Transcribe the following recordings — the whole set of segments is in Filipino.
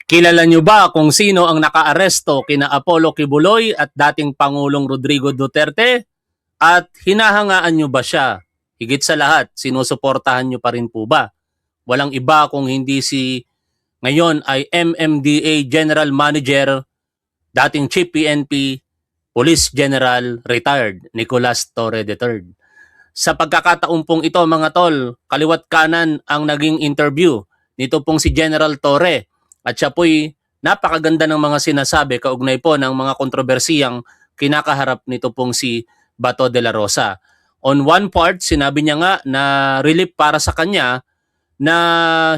Kilala niyo ba kung sino ang nakaaresto kina Apollo Kibuloy at dating Pangulong Rodrigo Duterte? At hinahangaan niyo ba siya? Higit sa lahat, sinusuportahan niyo pa rin po ba? Walang iba kung hindi si ngayon ay MMDA General Manager, dating Chief PNP, Police General, retired, Nicolas Torre III. Sa pagkakataon pong ito mga tol, kaliwat kanan ang naging interview nito pong si General Torre. At siya po'y napakaganda ng mga sinasabi kaugnay po ng mga kontrobersiyang kinakaharap nito pong si Bato de la Rosa. On one part, sinabi niya nga na relief para sa kanya na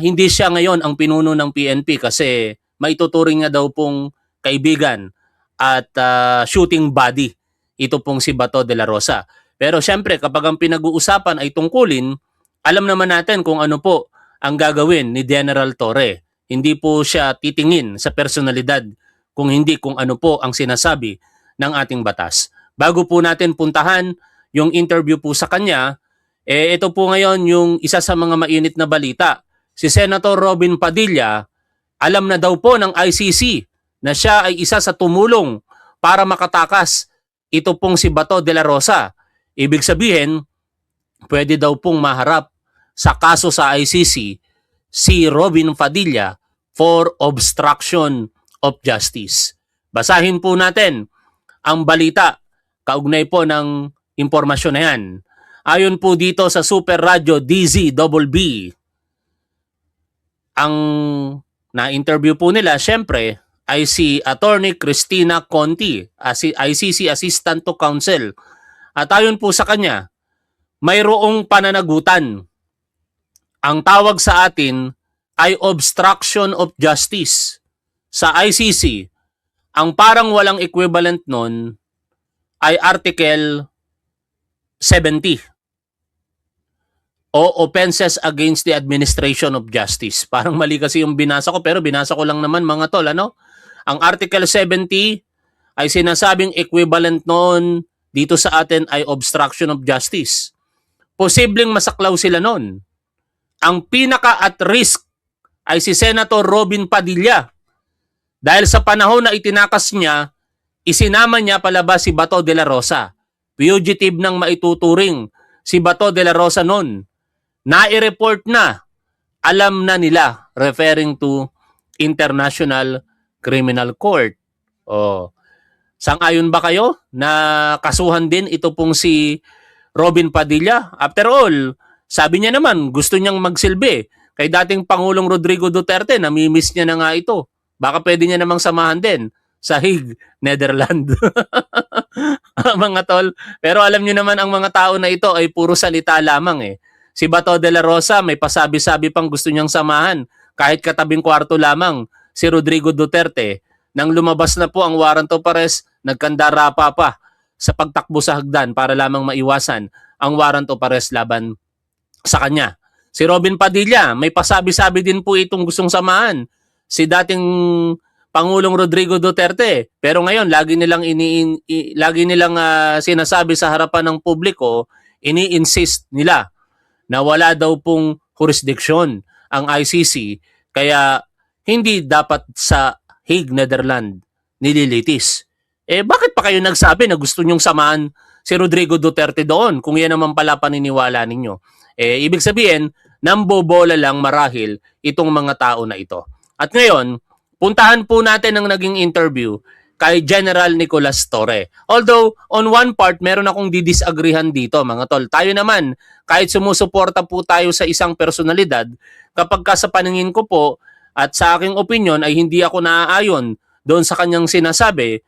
hindi siya ngayon ang pinuno ng PNP kasi maituturing niya daw pong kaibigan at shooting buddy ito pong si Bato de la Rosa. Pero syempre kapag ang pinag-uusapan ay tungkulin, alam naman natin kung ano po ang gagawin ni General Torre. Hindi po siya titingin sa personalidad kung hindi kung ano po ang sinasabi ng ating batas. Bago po natin puntahan yung interview po sa kanya, ito po ngayon yung isa sa mga mainit na balita. Si Senator Robin Padilla, alam na daw po ng ICC na siya ay isa sa tumulong para makatakas ito pong si Bato de la Rosa. Ibig sabihin, pwede daw pong maharap sa kaso sa ICC si Robin Padilla for obstruction of justice. Basahin po natin ang balita kaugnay po ng impormasyon na yan. Ayon po dito sa Super Radio DZBB, ang na-interview po nila syempre ay si Attorney Cristina Conti, ICC Assistant to Counsel. At ayon po sa kanya, mayroong pananagutan. Ang tawag sa atin ay obstruction of justice. Sa ICC, ang parang walang equivalent nun ay Article 70 o Offenses Against the Administration of Justice. Parang mali kasi yung binasa ko pero binasa ko lang naman mga tol. Ano? Ang Article 70 ay sinasabing equivalent noon dito sa atin ay obstruction of justice. Posibleng masaklaw sila noon. Ang pinaka at risk ay si Senator Robin Padilla. Dahil sa panahon na itinakas niya, isinama niya palabas si Bato de la Rosa. Fugitive nang maituturing si Bato de la Rosa noon. Nai-report na, alam na nila, referring to International Criminal Court. Oh. Sang-ayon ba kayo na kasuhan din ito pong si Robin Padilla? After all, sabi niya naman gusto niyang magsilbi kay dating Pangulong Rodrigo Duterte, namimiss niya na nga ito. Baka pwede niya namang samahan din sa Hague, Netherlands. Mga tol. Pero alam niyo naman ang mga tao na ito ay puro salita lamang eh. Si Bato de la Rosa may pasabi-sabi pang gusto niyang samahan kahit katabing kwarto lamang si Rodrigo Duterte. Nang lumabas na po ang warrant of arrest, nagkandara pa sa pagtakbo sa hagdan para lamang maiwasan ang warrant of arrest laban sa kanya. Si Robin Padilla, may pasabi-sabi din po itong gustong samahan. Si dating Pangulong Rodrigo Duterte. Pero ngayon, lagi nilang sinasabi sa harapan ng publiko, ini-insist nila na wala daw pong jurisdiction ang ICC. Kaya hindi dapat sa Hague, Netherlands nililitis. Bakit pa kayo nagsabi na gusto nyong samahan si Rodrigo Duterte doon kung yan naman pala paniniwala ninyo? Ibig sabihin, nambobola lang marahil itong mga tao na ito. At ngayon, puntahan po natin ang naging interview kay General Nicolas Torre. Although, on one part, meron akong didisagreehan dito, mga tol. Tayo naman, kahit sumusuporta po tayo sa isang personalidad, kapag ka sa paningin ko po, at sa aking opinion ay hindi ako naaayon doon sa kanyang sinasabi,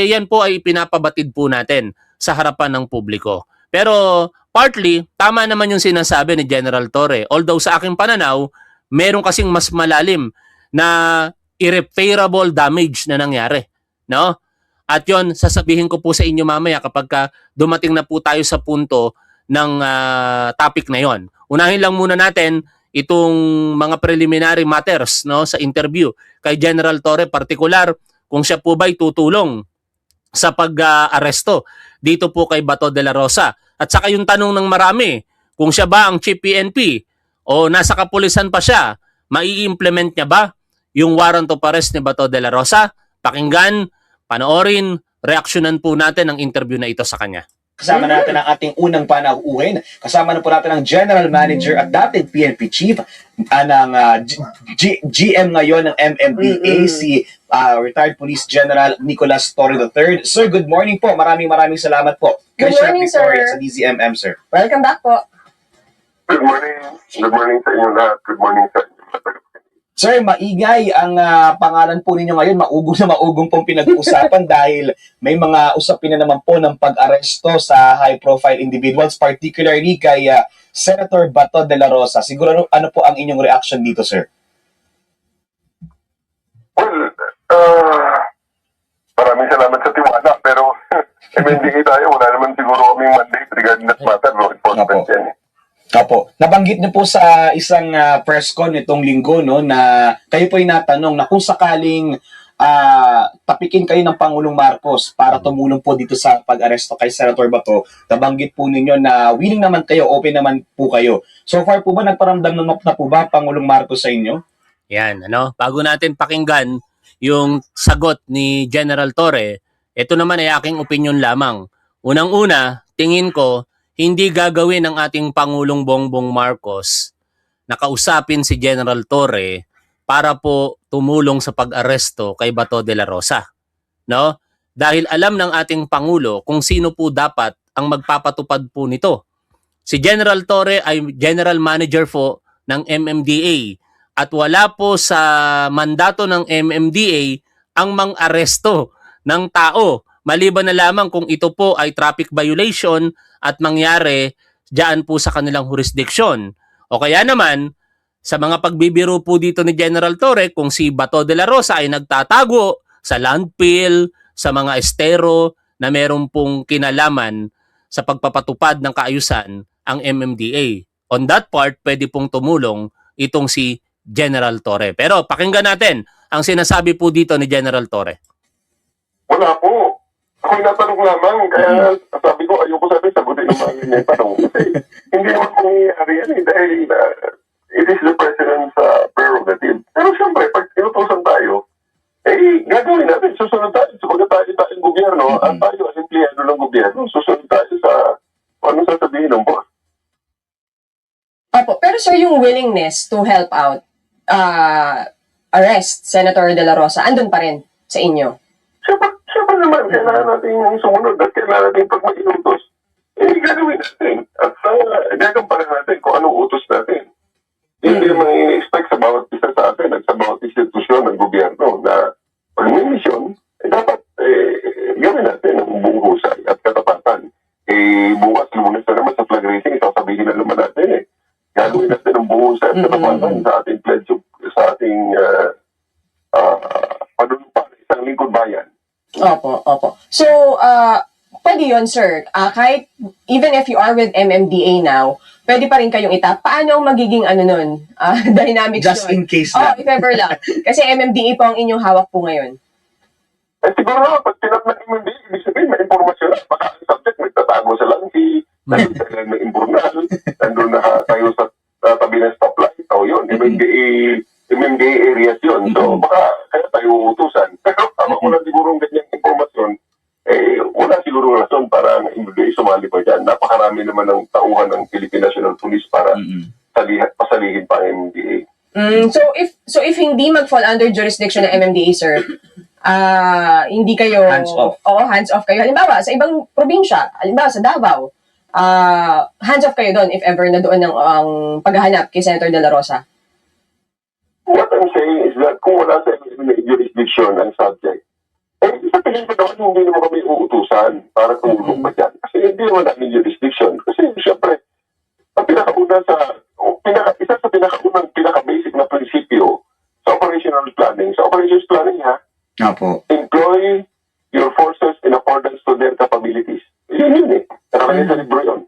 yan po ay pinapabatid po natin sa harapan ng publiko. Pero partly, tama naman yung sinasabi ni General Torre. Although sa aking pananaw, meron kasing mas malalim na irreparable damage na nangyari. No? At yon sasabihin ko po sa inyo mamaya kapag dumating na po tayo sa punto ng topic na yon. Unahin lang muna natin itong mga preliminary matters no sa interview kay General Torre, particular kung siya po ba'y tutulong sa pag-aresto dito po kay Bato de la Rosa. At saka yung tanong ng marami, kung siya ba ang Chief PNP o nasa kapulisan pa siya, mai-implement niya ba yung warrant of arrest ni Bato de la Rosa. Pakinggan, panoorin, reaksyonan po natin ang interview na ito sa kanya. Kasama natin ang ating unang panauhin. Kasama na po natin ang General Manager at dating PNP Chief ng GM ngayon ng MMDA, si Retired Police General Nicolas Torre III. Sir, good morning po. Maraming salamat po. Good morning, Victoria sir. sa DZMM, sir. Welcome back po. Good morning. Good morning sa inyo lahat. Good morning sa inyo. Sir, maingay ang pangalan po ninyo ngayon. Maugong pong pinag-uusapan dahil may mga usapin na naman po ng pag-aresto sa high-profile individuals, particularly kay Senator Bato de la Rosa. Siguro ano po ang inyong reaction dito, sir? Well, maraming salamat sa tiwala, pero MNDA tayo, wala naman siguro kaming mandate regarding that matter, no? Enforcement yan eh. Opo. Nabanggit niyo po sa isang press con nitong linggo, no, na kayo po ay natanong na kung sakaling tapikin kayo ng Pangulong Marcos para tumulong po dito sa pag-aresto kay Senator Bato, nabanggit po ninyo na willing naman kayo, open naman po kayo. So far po ba nagparamdam na po ba Pangulong Marcos sa inyo? Yan, bago natin pakinggan yung sagot ni General Torre, ito naman ay aking opinion lamang. Unang-una, tingin ko, hindi gagawin ng ating Pangulong Bongbong Marcos na kausapin si General Torre para po tumulong sa pag-aresto kay Bato de la Rosa. No? Dahil alam ng ating Pangulo kung sino po dapat ang magpapatupad po nito. Si General Torre ay General Manager po ng MMDA at wala po sa mandato ng MMDA ang mang-aresto ng tao. Maliban na lamang kung ito po ay traffic violation at mangyari diyan po sa kanilang jurisdiction. O kaya naman, sa mga pagbibiro po dito ni General Torre, kung si Bato de la Rosa ay nagtatago sa landfill, sa mga estero na meron pong kinalaman sa pagpapatupad ng kaayusan ang MMDA. On that part, pwede pong tumulong itong si General Torre. Pero pakinggan natin ang sinasabi po dito ni General Torre. Wala po. Ako natanong lamang, kaya sabi ko, ayoko sagutin ng mga ganyan tanong. Kasi hindi naman mangyayari yan dahil it is the President's prerogative. Pero siyempre, pag inutusan tayo, gagawin natin, susunod tayo. Sabagat tayo tayong gobyerno, at tayo as empleyado ng gobyerno, susunod tayo sa ano sasabihin ng boss. Opo, pero sir, yung willingness to help out, arrest Senator De La Rosa, andun pa rin sa inyo? Siyempre naman, kailangan natin sumunod at kailangan natin pag may inutos, gagawin natin. At gagampanan natin kung anong utos natin. Hindi naman i-expect sa bawat isa sa atin at sa bawat institusyon ng gobyerno na pag may misyon, dapat gawin natin ang buong husay at katapatan. Bukas Lunes na naman sa flag raising, sasabihin na naman natin gagawin natin ang buong husay at katapatan sa ating pledge, sa ating panunumpa ng isang lingkod bayan. Opo. So, pwede yun, sir. Kahit, even if you are with MMDA now, pwede pa rin kayong itap. Paano ang magiging, dynamics Just yun? in case Oh, lang. if ever lang. Kasi MMDA po ang inyong hawak po ngayon. Siguro na, pag tinap ng MMDA, ibig sabihin, may informasyon na. Baka ang subject, nagtatago sa langki, nandun sa ilan ng impurnal, nandun na tayo sa tabi ng stoplight, o yun, MMDA areas yun. So, baka kaya tayo utusan. Pero, wala sigurong ganyang informasyon, wala siguro rason para ang MMDA sumali pa dyan. Napakarami naman ng tauhan ng Philippine National Police para pasalihin pa ang MMDA. So if hindi mag-fall under jurisdiction ng MMDA, sir, hindi kayo... Hands off. Oo, hands off kayo. Halimbawa, sa ibang probinsya, halimbawa sa Davao, hands off kayo doon if ever na doon ang paghahanap kay Senator De La Rosa. What I'm saying is that kung wala sa jurisdiction ang subject, sa tingin ko naman hindi naman kami uutusan para tumulong pa dyan. Kasi hindi naman namin jurisdiction. Kasi siyempre, ang isa sa pinaka-basic na prinsipyo sa operational planning. Sa operations planning Opo. employ your forces in accordance to their capabilities. Yun Nakalagay sa libro yun.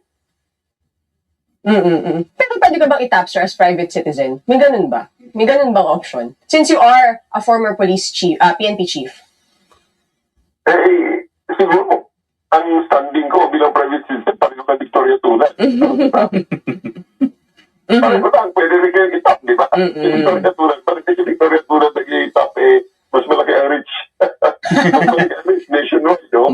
Pero pwede ka bang itap, sir, as private citizen? May ganun ba? May ganun bang option? Since you are a former police chief, PNP chief. Siguro, ang standing ko bilang private citizen, pareho ka Victoria Tula. Parang ba lang, pwede rin kayo itap, di ba? Si Victoria tulad, parang kasi Victoria tulad nag-i-itap, mas malaki ang reach. Mas malaki ang reach nationwide, no?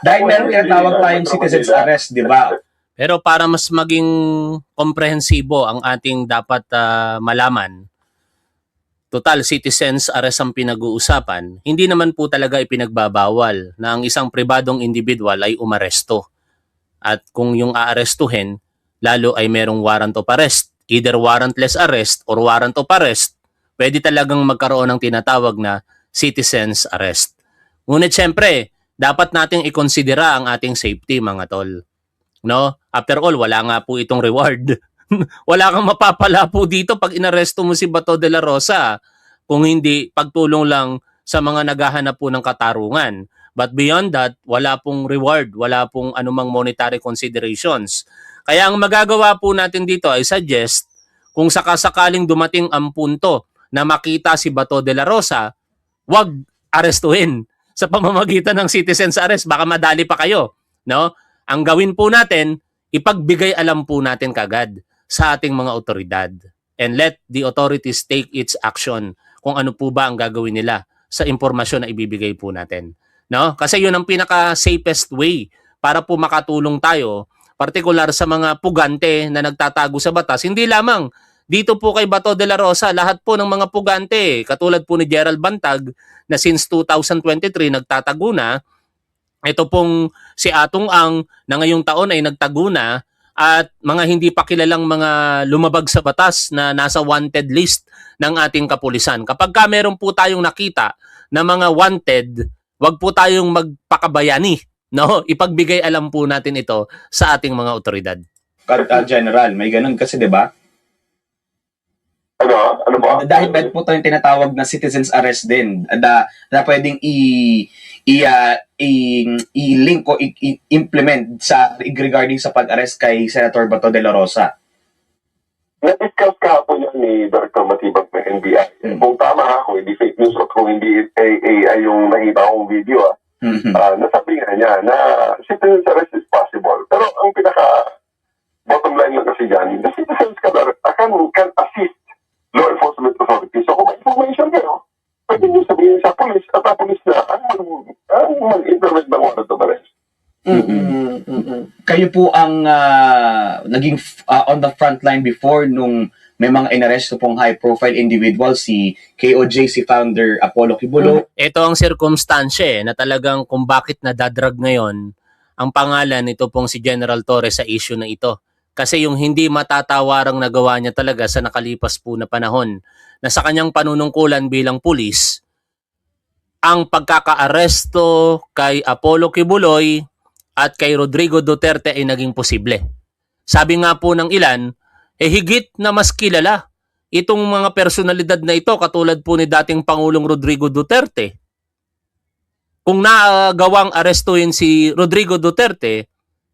Dahil meron tinatawag tayong citizen's arrest, di ba? Pero para mas maging komprehensibo ang ating dapat malaman, total citizens arrest ang pinag-uusapan, hindi naman po talaga ipinagbabawal na ang isang pribadong individual ay umaresto. At kung yung aarestuhin, lalo ay merong warrant of arrest, either warrantless arrest or warrant of arrest, pwede talagang magkaroon ng tinatawag na citizens arrest. Ngunit syempre, dapat nating ikonsidera ang ating safety, mga tol. No? After all, wala nga po itong reward. Wala kang mapapala po dito pag inaresto mo si Bato de la Rosa, kung hindi pagtulong lang sa mga naghahanap po ng katarungan. But beyond that, wala pong reward, wala pong anumang monetary considerations. Kaya ang magagawa po natin dito ay suggest, kung sakasakaling dumating ang punto na makita si Bato de la Rosa, wag arestuhin sa pamamagitan ng citizens arrest. Baka madali pa kayo. No? Ang gawin po natin, ipagbigay alam po natin kagad sa ating mga otoridad. And let the authorities take its action kung ano po ba ang gagawin nila sa impormasyon na ibibigay po natin. No? Kasi yun ang pinaka-safest way para po makatulong tayo, partikular sa mga pugante na nagtatago sa batas. Hindi lamang dito po kay Bato de la Rosa, lahat po ng mga pugante, katulad po ni Gerald Bantag na since 2023 nagtatago na, ito pong si Atong Ang na ngayong taon ay nagtago na, at mga hindi pa kilalang mga lumabag sa batas na nasa wanted list ng ating kapulisan. Kapag ka meron po tayong nakita na mga wanted, wag po tayong magpakabayani. No, ipagbigay alam po natin ito sa ating mga otoridad. General, may ganun kasi, di ba? Ano ba? Dahil meron po tayong tinatawag na citizen's arrest din na pwedeng i-link o i-implement sa regarding sa pag-arrest kay Senator Bato de la Rosa. Na-discuss kahapon yan ni Director Matibag ng NBI. Kung tama ha, kung hindi fake news o kung hindi AI yung nakita kong video, nasabi nga niya na citizen's arrest is possible. Pero ang bottom line lang kasi dyan, the citizens can assist law enforcement authorities. So kung may information kayo, pwede nyo sabihin sa police at ang police na ang mag-intervene ng warrant of arrest. Kayo po ang naging on the front line before nung may mga inaresto pong high-profile individual, si KOJ, si founder Apollo Kibulo. Ito ang sirkumstansya na talagang kung bakit nadadrag ngayon ang pangalan nito pong si General Torres sa issue na ito. Kasi yung hindi matatawarang nagawa niya talaga sa nakalipas po na panahon na sa kanyang panunungkulan bilang pulis, ang pagkakaaresto kay Apollo Kibuloy at kay Rodrigo Duterte ay naging posible. Sabi nga po ng ilan, higit na mas kilala itong mga personalidad na ito katulad po ni dating Pangulong Rodrigo Duterte. Kung nagawang arestuhin si Rodrigo Duterte,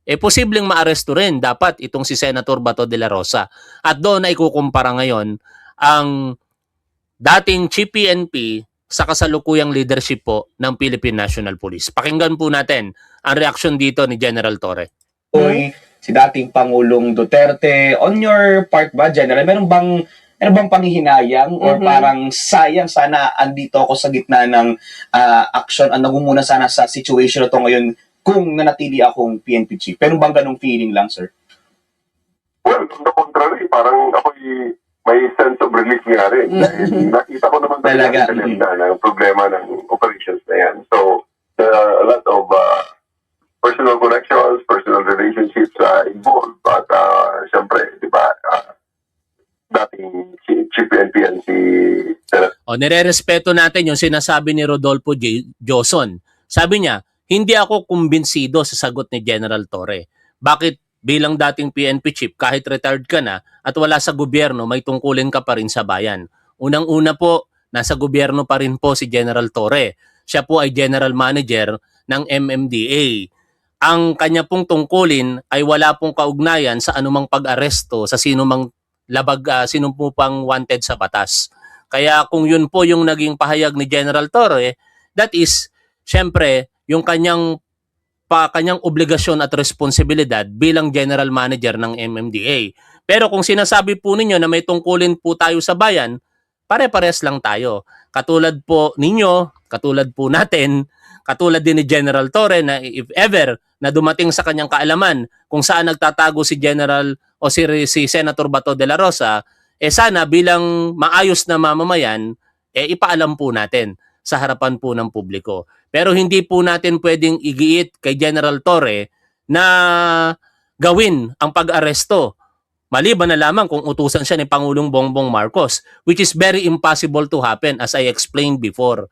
posibleng maaresto rin dapat itong si Senator Bato de la Rosa. At doon ay kukumpara ngayon ang dating Chief PNP sa kasalukuyang leadership po ng Philippine National Police. Pakinggan po natin ang reaksyon dito ni General Torre. Si dating Pangulong Duterte, on your part ba, General, meron bang panghihinayang or parang sayang sana andito ako sa gitna ng action, nagmumuna sana sa situation na to ngayon kung nanatili akong PNP chief? Pero bang ganong feeling lang, sir? Well, on the contrary, parang ako'y may sense of relief nga rin. Dahil nakita ko naman talaga ng problema ng operations na yan. So, a lot of personal connections, personal relationships involved. But, siyempre, di ba, dating Chief PNP yan si Senator. Nire-respeto natin yung sinasabi ni Rodolfo Joson. Sabi niya, hindi ako kumbinsido sa sagot ni General Torre. Bakit bilang dating PNP chief, kahit retired ka na at wala sa gobyerno, may tungkulin ka pa rin sa bayan? Unang-una po, nasa gobyerno pa rin po si General Torre. Siya po ay General Manager ng MMDA. Ang kanya pong tungkulin ay wala pong kaugnayan sa anumang pag-aresto sa sinumang sinumupang wanted sa batas. Kaya kung yun po yung naging pahayag ni General Torre, that is, syempre, yung kanyang obligasyon at responsibilidad bilang General Manager ng MMDA. Pero kung sinasabi po ninyo na may tungkulin po tayo sa bayan, pare-pares lang tayo. Katulad po ninyo, katulad po natin, katulad din ni General Torre na if ever na dumating sa kanyang kaalaman kung saan nagtatago si General o si Senator Bato de la Rosa, sana bilang maayos na mamamayan, ipaalam po natin sa harapan po ng publiko. Pero hindi po natin pwedeng igiit kay General Torre na gawin ang pag-aresto maliban na lamang kung utusan siya ni Pangulong Bongbong Marcos, which is very impossible to happen as I explained before.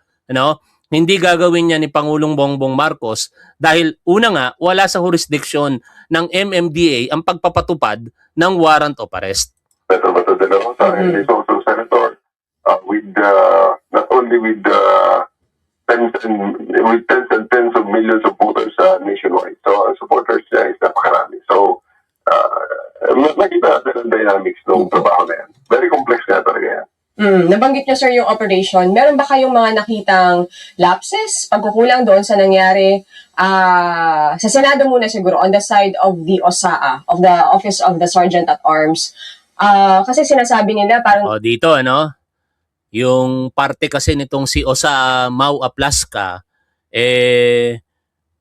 Hindi gagawin niya ni Pangulong Bongbong Marcos dahil una nga, wala sa jurisdiction ng MMDA ang pagpapatupad ng warrant of arrest. Senator Bato de la Rosa and is also senator with not only with tens and tens of millions of voters nationwide. So ang supporters niya is napakarami. So nakita natin ang dynamics ng trabaho na yan. Very complex nga talaga yan. Nabanggit niyo, sir, yung operation. Meron ba kayong mga nakitang lapses, pagkukulang doon sa nangyari sa Senado muna siguro, on the side of the OSAA, of the Office of the Sergeant at Arms? Kasi sinasabi nila parang... Dito, yung parte kasi nitong si OSAA Mau Aplasca,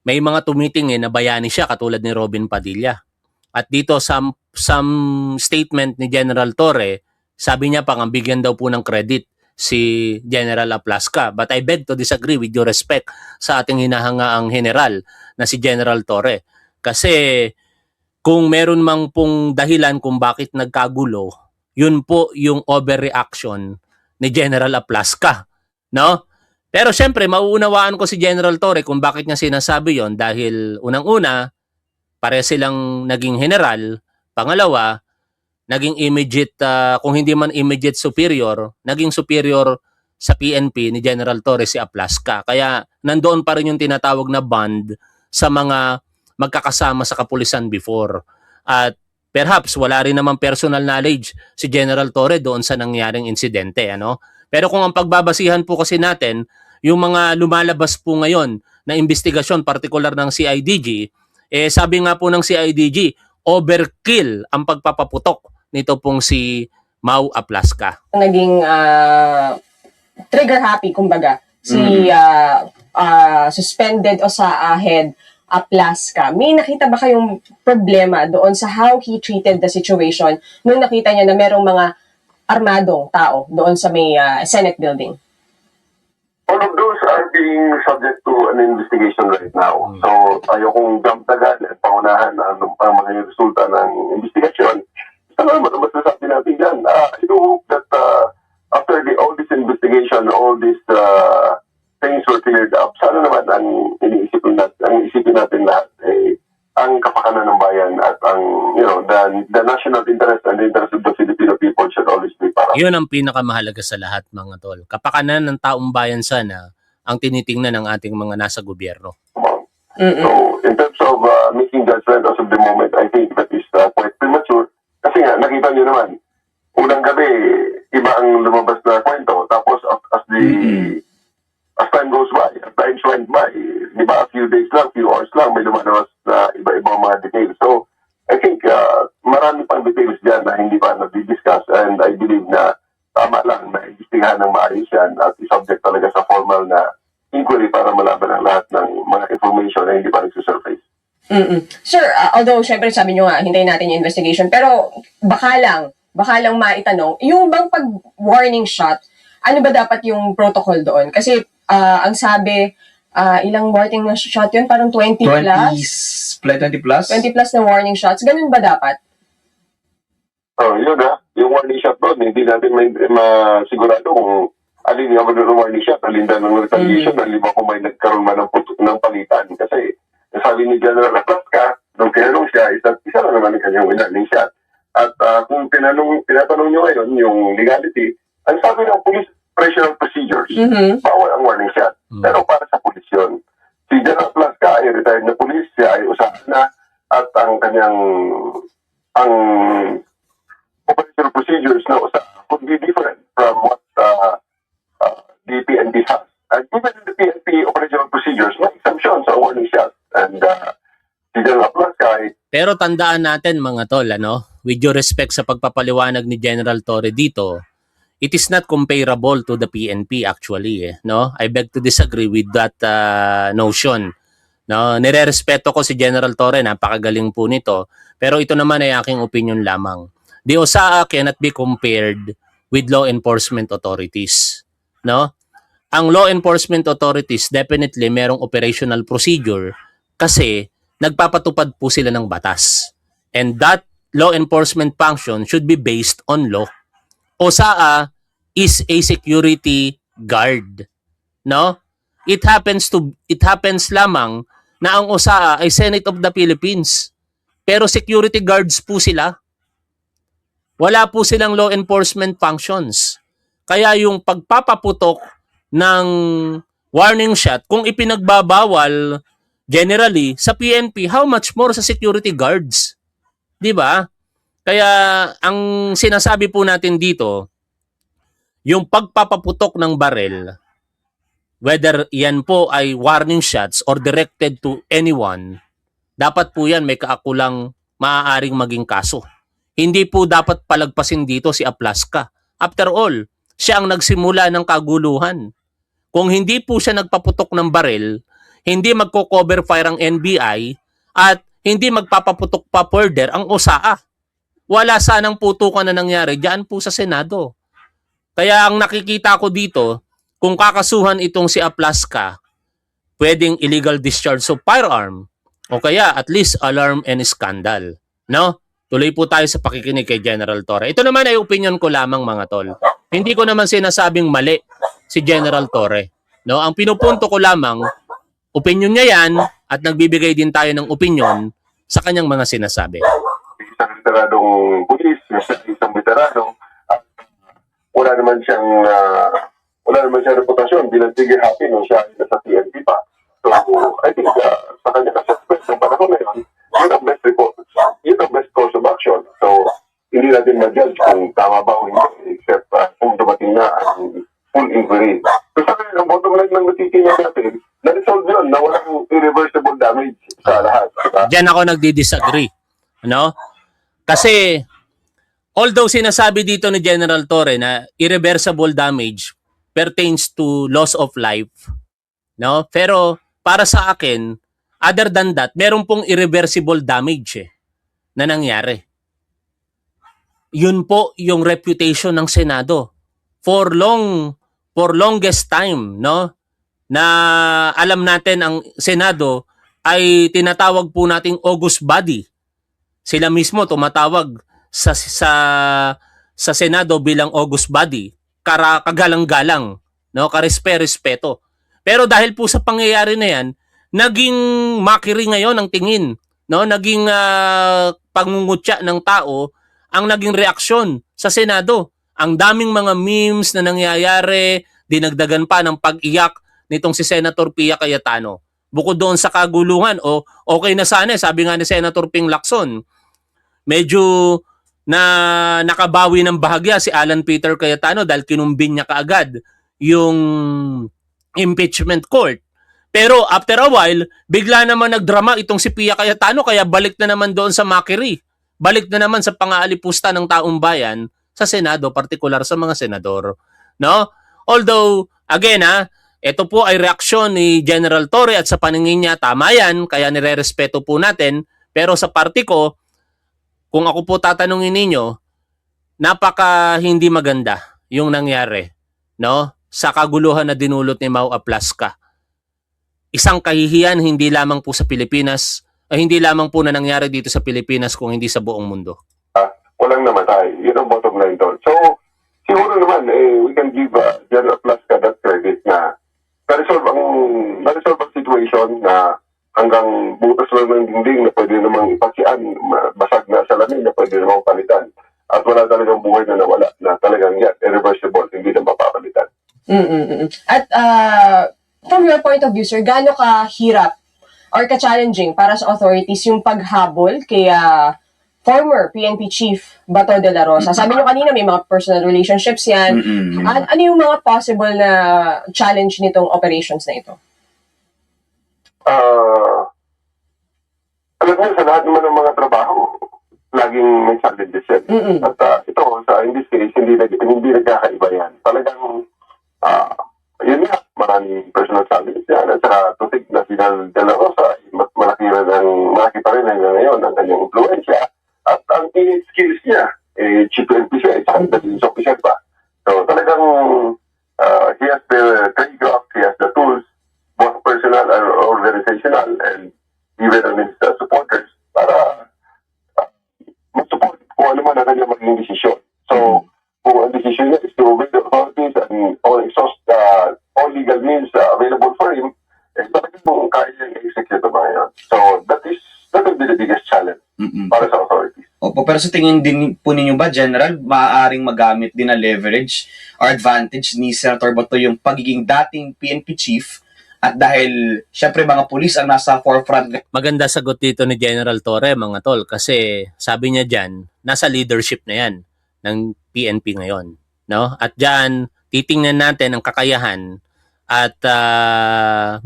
may mga tumitingin na bayani siya katulad ni Robin Padilla. At dito, some statement ni General Torre, sabi niya pang bigyan daw po ng credit si General Aplasca. But I beg to disagree with your respect sa ating hinahangaang general na si General Torre. Kasi kung meron mang pong dahilan kung bakit nagkagulo, yun po yung overreaction ni General Aplasca. No? Pero syempre, mauunawaan ko si General Torre kung bakit niya sinasabi yon dahil unang-una, pare silang naging general. Pangalawa, naging immediate, kung hindi man immediate superior, naging superior sa PNP ni General Torre si Aplasca. Kaya nandoon pa rin yung tinatawag na bond sa mga magkakasama sa kapulisan before. At perhaps wala rin naman personal knowledge si General Torre doon sa nangyaring insidente. Pero kung ang pagbabasihan po kasi natin, yung mga lumalabas po ngayon na investigasyon, partikular ng CIDG, sabi nga po ng CIDG, overkill ang pagpapaputok nito pong si Mau Aplasca. Naging trigger happy, kumbaga, si suspended OSAA head Aplasca. May nakita ba kayong problema doon sa how he treated the situation nung nakita niya na merong mga armadong tao doon sa may Senate building? All of those are being subject to an investigation right now. So, tayo kung jump agad at paunahan ang mga resulta ng investigation, isa naman ang masasabi natin dyan. I do hope that after all this investigation, all these things were cleared up, sana naman ang isipin natin lahat ang kapakanan ng bayan at ang, the national interest and the interest of the Filipino people should always be para. Yun ang pinakamahalaga sa lahat, mga tol. Kapakanan ng taong bayan sana ang tinitingnan ng ating mga nasa gobyerno. So, in terms of making judgment as of the moment, I think that is quite premature. Kasi nga, nakita nyo naman, unang gabi, iba ang lumabas na kwento. Tapos, as time goes by, as time went by, di ba, a few days lang, few hours lang, may lumalabas na iba-ibang mga details. So, I think marami pang details dyan na hindi pa na-discuss, and I believe na tama lang na iistigahan ng maayos yan at i-subject talaga sa formal na inquiry para malaman ang lahat ng mga information na hindi pa nagsusurface. Sir, although syempre sabi nyo nga, hintayin natin yung investigation, pero baka lang maitanong, yung bang pag-warning shot, ano ba dapat yung protocol doon? Kasi ang sabi, ilang warning shot yun? Parang 20 plus? 20 plus? 20 plus na warning shots. Ganun ba dapat? Yun yung warning shot doon, hindi natin masigurado kung alin yung warning shot, alin na ng retaliation, alin ba kung may nagkaroon man ng palitan. Kasi sabi ni General Aplasca, nung tinanong siya, isa na naman ang kanyang warning shot. At kung tinatanong nyo ngayon yung legality, ang sabi ng police operational procedures, bawal ang warning shot. Pero para sa pulis yun. Si General Aplasca ay retired na pulis, siya ay usahan na, at ang kanyang operational procedures na could be different from what the PNP has. And even in the PNP operational procedures, may exemption sa warning shot. And si General Aplasca ay... Pero tandaan natin, mga tol, with due respect sa pagpapaliwanag ni General Torre dito, it is not comparable to the PNP actually, no? I beg to disagree with that notion. No, nirerespeto ko si General Torre, napakagaling po nito, pero ito naman ay aking opinion lamang. The OSAA cannot be compared with law enforcement authorities, no? Ang law enforcement authorities definitely merong operational procedure kasi nagpapatupad po sila ng batas. And that law enforcement function should be based on law. OSAA is a security guard, no? It happens lamang na ang OSAA ay Senate of the Philippines. Pero security guards po sila. Wala po silang law enforcement functions. Kaya yung pagpapaputok ng warning shot, kung ipinagbabawal generally sa PNP, how much more sa security guards? 'Di ba? Kaya ang sinasabi po natin dito, yung pagpapaputok ng barel, whether yan po ay warning shots or directed to anyone, dapat po yan may kaakulang maaaring maging kaso. Hindi po dapat palagpasin dito si Aplaska. After all, siya ang nagsimula ng kaguluhan. Kung hindi po siya nagpaputok ng baril, hindi magko-cover fire ang NBI at hindi magpapaputok pa further ang OSAA. Wala sanang putukan na nangyari diyan po sa Senado. Kaya ang nakikita ko dito, kung kakasuhan itong si Aplaska, pwedeng illegal discharge of firearm o kaya at least alarm and scandal. No? Tuloy po tayo sa pakikinig kay General Torre. Ito naman ay opinion ko lamang mga tol. Hindi ko naman sinasabing mali si General Torre. No? Ang pinupunto ko lamang, opinion niya yan at nagbibigay din tayo ng opinion sa kanyang mga sinasabi. Isang veteranong pulis, isang veterano, wala naman siyang reputasyon bilang figure happy nung siya ay nasa PNP pa. So, I think sa kanya assessment ng panahon na yun, yun ang best report, yun ang best course of action. So, hindi natin ma-judge kung tama ba o hindi, except kung dumating na ang full inquiry. So, sa kanya, ang bottom line ng natitingnan natin, na-resolve yun na walang irreversible damage sa lahat. Diba? Diyan ako nagdi-disagree. No? Kasi, although sinasabi dito ni General Torre na irreversible damage pertains to loss of life, no? Pero para sa akin, other than that, meron pong irreversible damage na nangyari. Yun po yung reputation ng Senado for longest time, no? Na alam natin ang Senado ay tinatawag po nating August body. Sila mismo tumatawag sa Senado bilang August body, kagalang-galang, no, karespe-respeto. Pero dahil po sa pangyayari na yan, naging mockery ngayon ang tingin, no, naging pangungutya ng tao ang naging reaksyon sa Senado. Ang daming mga memes na nangyayari, dinagdagan pa ng pag-iyak nitong si Senator Pia Cayetano. Bukod doon sa kaguluhan, okay na sana, sabi nga ni Senator Ping Lacson, medyo na nakabawi ng bahagya si Alan Peter Cayetano dahil kinumbin niya kaagad yung impeachment court. Pero after a while, bigla naman nagdrama itong si Pia Cayetano kaya balik na naman doon sa mockery. Balik na naman sa pangaalipusta ng taong bayan sa Senado, partikular sa mga senador. No? Although, again ito po ay reaksyon ni General Torre at sa paningin niya, tama yan, kaya nire-respeto po natin. Pero sa party ko, kung ako po tatanungin ninyo, napaka hindi maganda yung nangyari, no? Sa kaguluhan na dinulot ni Mau Aplaska. Isang kahihiyan hindi lamang po sa Pilipinas, hindi lamang po na nangyari dito sa Pilipinas kung hindi sa buong mundo. Walang namatay. Yun ang bottom line doon. So, siguro naman, we can give General Aplaska that credit na na-resolve ang situation na hanggang butas lang ng dingding na pwede namang ipakian, basag na salamin na pwede namang palitan. At wala talagang buhay na nawala na talagang yan, irreversible, hindi na mapapalitan. At from your point of view, sir, gaano kahirap or ka-challenging para sa authorities yung paghabol kay former PNP Chief Bato de la Rosa? Sabi nyo kanina may mga personal relationships yan. Ano yung mga possible na challenge nitong operations na ito? Alam niyo, sa lahat naman ng mga trabaho, laging may challenges yan. At ito, in this case, hindi nagkakaiba yan. Talagang, yun nga, maraming personal challenges yan. At saka, tutig na Final de la Rosa, malaki pa rin hanggang ngayon ang kanyang influensya. At ang skills niya, chief NP siya, isang intelligence officer pa. So, talagang, he has the telegraph, he has the tools, both personal and organizational, and even on his supporters, para mag-support kung ano man ang kanyang magiging desisyon. So, kung ang desisyon niya is to obey the authorities and exhaust all legal means available for him, talagang kaya niyang execute ang mga yan. So, that will be the biggest challenge para sa authorities. Opo, pero sa tingin din po ninyo ba, General, maaaring magamit din na leverage or advantage ni Senator Bato yung pagiging dating PNP chief at dahil syempre mga pulis ang nasa forefront. Maganda sagot dito ni General Torre, mga tol, kasi sabi niya dyan, nasa leadership na yan ng PNP ngayon. No? At dyan, titingnan natin ang kakayahan at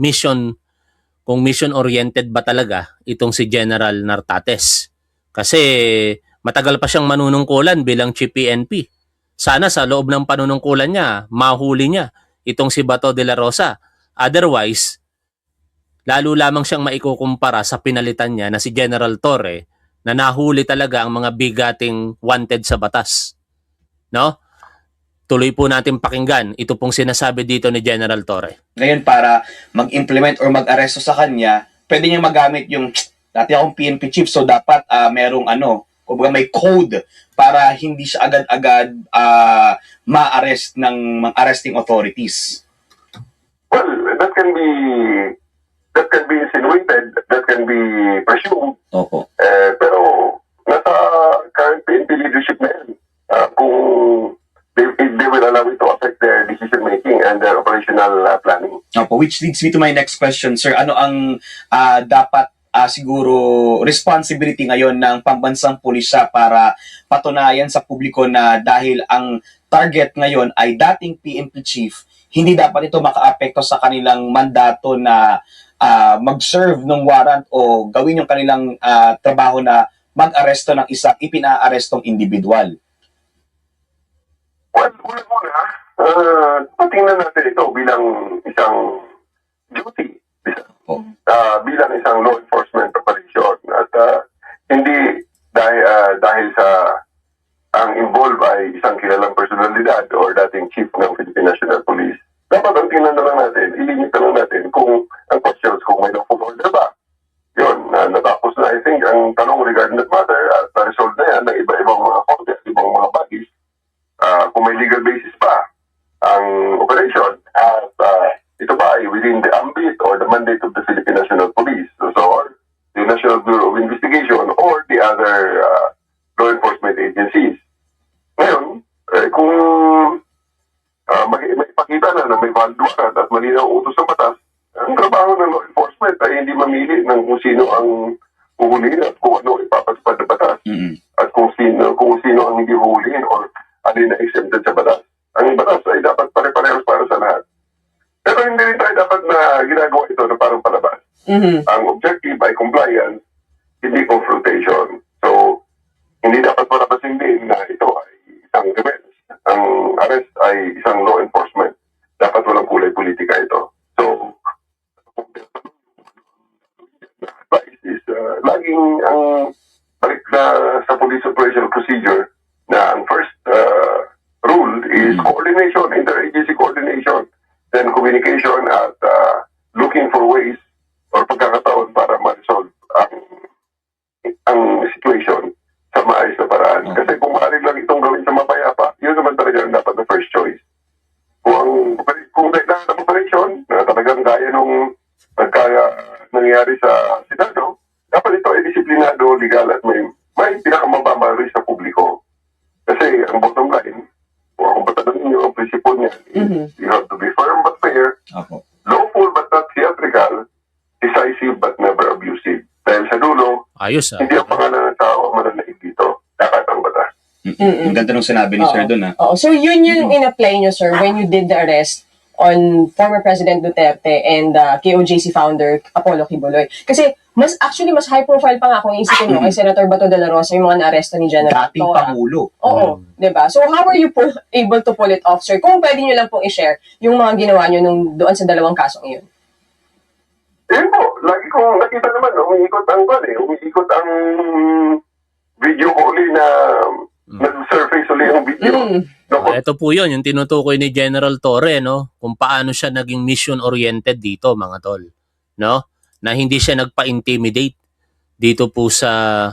mission, kung mission-oriented ba talaga itong si General Nartates. Kasi matagal pa siyang manunungkulan bilang Chief PNP. Sana sa loob ng panunungkulan niya, mahuli niya itong si Bato de la Rosa. Otherwise, lalo lamang siyang maikukumpara sa pinalitan niya na si General Torre na nahuli talaga ang mga bigating wanted sa batas. No? Tuloy po natin pakinggan. Ito pong sinasabi dito ni General Torre. Ngayon para mag-implement or mag-aresto sa kanya, pwede niya magamit yung dati akong PNP chief, so dapat merong kumbaga may code para hindi siya agad-agad ma-arrest ng mga arresting authorities. Well, that can be insinuated, that can be presumed. Opo. Pero nasa current PNP leadership na yan. Kung they will allow it to affect their decision making and their operational planning. Opo, which leads me to my next question, sir. Ano ang dapat siguro responsibility ngayon ng pambansang pulisya para patunayan sa publiko na dahil ang target ngayon ay dating PNP chief, hindi dapat ito makaapekto sa kanilang mandato na mag-serve ng warrant o gawin yung kanilang trabaho na mag-aresto ng isang ipina-arestong individual. Well, una-una, patingnan natin ito bilang isang duty, bilang isang law enforcement operation. At hindi dahil sa ang involved ay isang kilalang personalidad or dating chief ng Philippine National Police. Dapat ang tingnan na lang natin, ilimit na lang natin kung ang questions kung may lawful order ba. Yun, natapos na I think ang tanong regarding that matter at na-resolve na yan ng iba-ibang mga korte at ibang mga bodies. Kung may legal basis pa ang operation at ito ba ay within the ambit or the mandate of the Philippine National Police or the National Bureau of Investigation or the other law enforcement agencies. Ngayon, kung may ipakita na may valid warrant at malinaw utos sa batas, ang trabaho ng law enforcement ay hindi mamili ng kung sino ang huhulihin at kung ano ipapatupad na batas. At kung sino ang hindi huhulihin or alin na exempted sa batas. Ang batas ay dapat pare-parehas para sa lahat. Pero hindi rin tayo dapat na ginagawa ito na parang palabas. Ang objective ay compliance, hindi confrontation. So, hindi dapat palabasin din na ito ay isang revenge. Ang arrest ay isang law enforcement. Dapat walang kulay politika ito. So, advice is laging ang balik sa police operational procedure na ang first rule is coordination, interagency coordination, then communication at looking for ways or pagkakataon para ma-resolve ang situation sa maayos na paraan. Kasi kung maaari lang itong gawin sa mapayapa, yun naman talaga ang dapat na first choice. Kung kailangan ng operation na talagang gaya nung nangyari sa Senado, dapat ito ay disiplinado, legal at may pinakamababari sa publiko. Kasi ang bottom line, kung patanungin niyo ang prinsipyo niya, you have to be firm but fair, lawful but not theatrical, decisive but never abusive. Dahil sa dulo, Ayos hindi ang pangalan ng tao ang mananaig dito. Dapat ang batas. Ang ganda nung sinabi ni Sir doon. So yun yung in-apply nyo, sir, when you did the arrest on former President Duterte and KOJC founder Apollo Quiboloy. Kasi mas high profile pa nga kung isipin mo kay Senator Bato de la Rosa yung mga naaresto ni General Dating Tora. Pangulo. Oo, 'di ba? So how are you able to pull it off, sir? Kung pwede niyo lang pong i-share yung mga ginawa niyo doon sa dalawang kasong iyon. Yun po, lagi kong nakita naman, umiikot ang video ko uli na nag-surface uli yung video. Ito po yun, yung tinutukoy ni General Torre, no? Kung paano siya naging mission-oriented dito, mga tol. No? Na hindi siya nagpa-intimidate dito po sa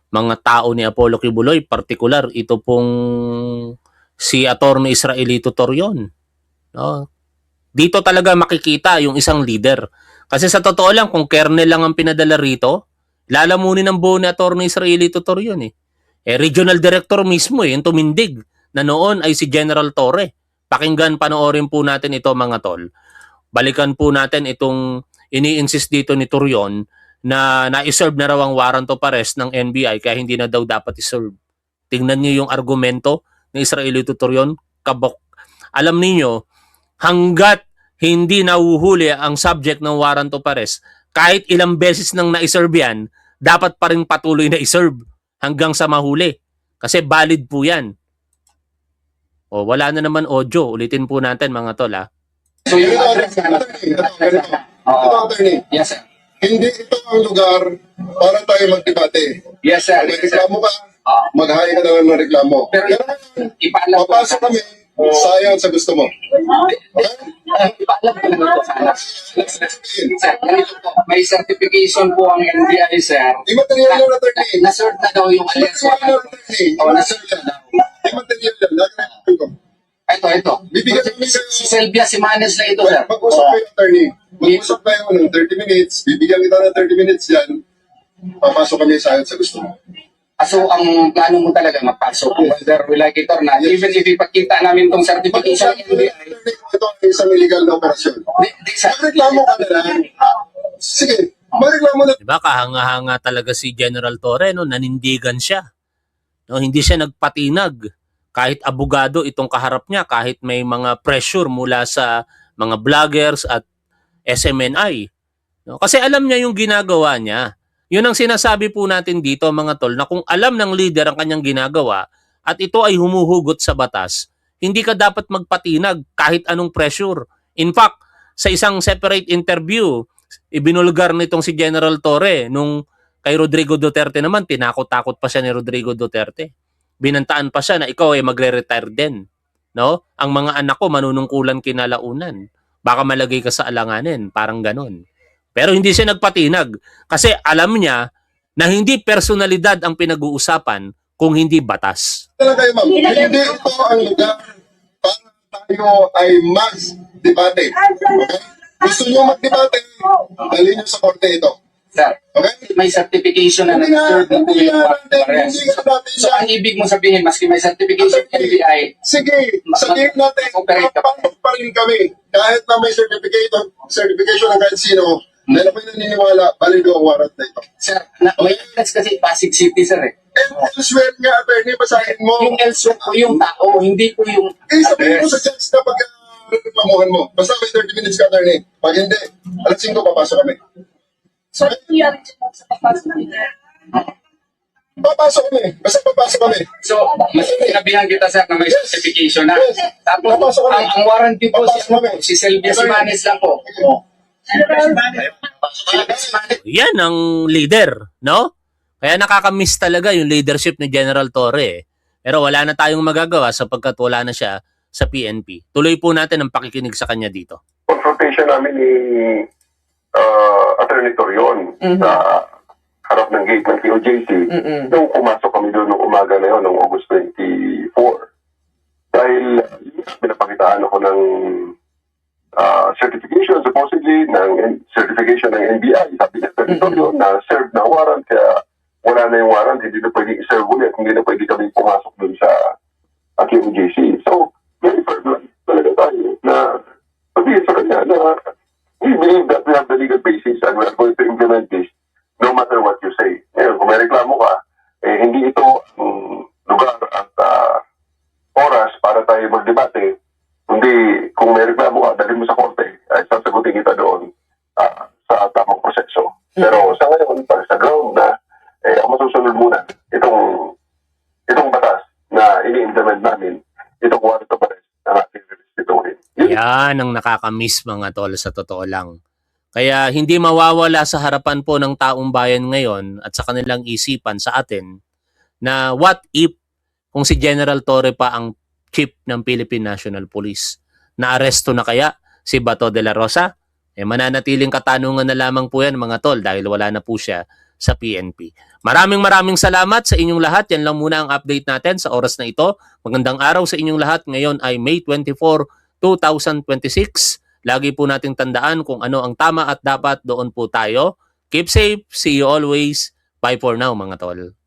mga tao ni Apollo Kibuloy. Particular, ito pong si Atty. Israelito Torion. No? Dito talaga makikita yung isang leader. Kasi sa totoo lang, kung kernel lang ang pinadala rito, lalamunin ng buo ni Atty. Israelito Torion eh. Regional director mismo yung tumindig na noon ay si General Torre. Pakinggan, panoorin po natin ito mga tol. Balikan po natin itong ini-insist dito ni Torion na na-serve na raw ang warrant of arrest ng NBI kaya hindi na daw dapat i-serve. Tingnan niyo yung argumento ni Israelito Torion. Kabok. Alam niyo, hanggat hindi nahuhuli ang subject ng warrant of arrest, kahit ilang beses nang na-serve yan, dapat pa rin patuloy na i-serve hanggang sa mahuli. Kasi valid po yan. O, wala na naman audio. Ulitin po natin mga tol, ha? So, yung attorney. Yes, sir. Hindi ito ang lugar para tayo magdebate. Yes, sir. May reklamo ka, mag-hire ka naman ng reklamo. Pero ipaalam ko. Papasok kami, sayang sa gusto mo. Ipaalam ko lang ito sa anak. Sir, ganito po. May certification po ang NBI, sir. Immaterial yan, attorney. Na-serve na daw yung alias Immaterial yan, attorney. Na-serve na daw. Immaterial yan. Nakakalimutan ko. Ito. Bibigyan kami Si Selvia Simanes na ito, sir. Mag-usap kayo, attorney. Mag-usap kayo ng 30 minutes. Bibigyan kita ng 30 minutes yan. Papasok kami sayang sa gusto mo. So, ang plano mo talaga magpasok, whether we like it or not. Even if ipakita namin tong certification ng NBI, Ito ang isang illegal na operasyon. di, sir. Magreklamo ka na lang. Sige, magreklamo na. Diba? Kahanga-hanga talaga si General Torre, no? Nanindigan siya. No? Hindi siya nagpatinag. Kahit abogado itong kaharap niya, kahit may mga pressure mula sa mga vloggers at SMNI. No? Kasi alam niya yung ginagawa niya. Yun ang sinasabi po natin dito mga tol, na kung alam ng leader ang kanyang ginagawa at ito ay humuhugot sa batas, hindi ka dapat magpatinag kahit anong pressure. In fact, sa isang separate interview, ibinulgar nitong si General Torre nung kay Rodrigo Duterte naman, tinakot-takot pa siya ni Rodrigo Duterte. Binantaan pa siya na ikaw ay magre-retire din. No? Ang mga anak ko manunungkulan kinalaunan. Baka malagay ka sa alanganin, parang ganon. Pero hindi siya nagpatinag kasi alam niya na hindi personalidad ang pinag-uusapan kung hindi batas. Talaga kayo, ma'am. Hindi ito ang lugar para tayo ay mag-debate. Okay? Gusto nyo mag-debate, dalhin nyo sa korte ito. Sir, Okay? may certification na Hindi nga, na-serve na po hindi yung nga warrant of natin, arrest. hindi nga natin So, siya. ang ibig mong sabihin, maski may certification ng NBI, Sige, sabihin natin, Operate ka pa. papasok pa rin kami. Kahit na may certification ng kahit sino, dahil ako'y naniniwala, valido ang warrant na ito. sir, may address kasi Pasig City, sir eh. And elsewhere nga, attorney, basahin mo. Yung elsewhere po yung tao, hindi po yung Sabihin mo sa judge na pag reklamuhan mo. Basta may 30 minutes ka, attorney. Pag hindi, alas 5 papasok kami. So, nangyari sa papasok nila. Papasok kami. Basta papasok kami. So, mas sinabihan kita, sir, na may certification na. Yes. Tapos, Papasok kami. ang warranty po, Papasok kami. si Selvia Simanes lang po. Yan ang leader, no? Kaya nakakamiss talaga yung leadership ni General Torre. Pero wala na tayong magagawa sapagkat wala na siya sa PNP. Tuloy po natin ang pakikinig sa kanya dito. Confrontation namin ni Attorney Torion sa harap ng gate ng QJC nung pumasok kami doon nung umaga na yun, nung August 24. Dahil pinapakitaan ako ng certification supposedly ng certification ng NBI. Sabi niya Attorney Torion na serve na warrant, kaya wala na yung warrant, hindi na pwede i-serve ulit, hindi na pwede kami pumasok doon sa QJC. So, very firm lang talaga tayo na sabihin sa kanya na we believe that we have the legal basis and we are going to implement this no matter what you say. Ngayon, kung may reklamo ka, hindi ito ang lugar at oras para tayo magdebate. Hindi, kung may reklamo ka, dalhin mo sa korte, ay sasagutin kita doon sa tamang proseso. Pero sa ngayon, Yan ang nakakamiss mga tol sa totoo lang. Kaya hindi mawawala sa harapan po ng taong bayan ngayon at sa kanilang isipan sa atin na what if kung si General Torre pa ang chief ng Philippine National Police? Naaresto na kaya si Bato de la Rosa? Mananatiling katanungan na lamang po yan mga tol dahil wala na po siya sa PNP. Maraming salamat sa inyong lahat. Yan lang muna ang update natin sa oras na ito. Magandang araw sa inyong lahat. Ngayon ay May 24, 2026. Lagi po nating tandaan kung ano ang tama at dapat doon po tayo. Keep safe. See you always. Bye for now mga tol.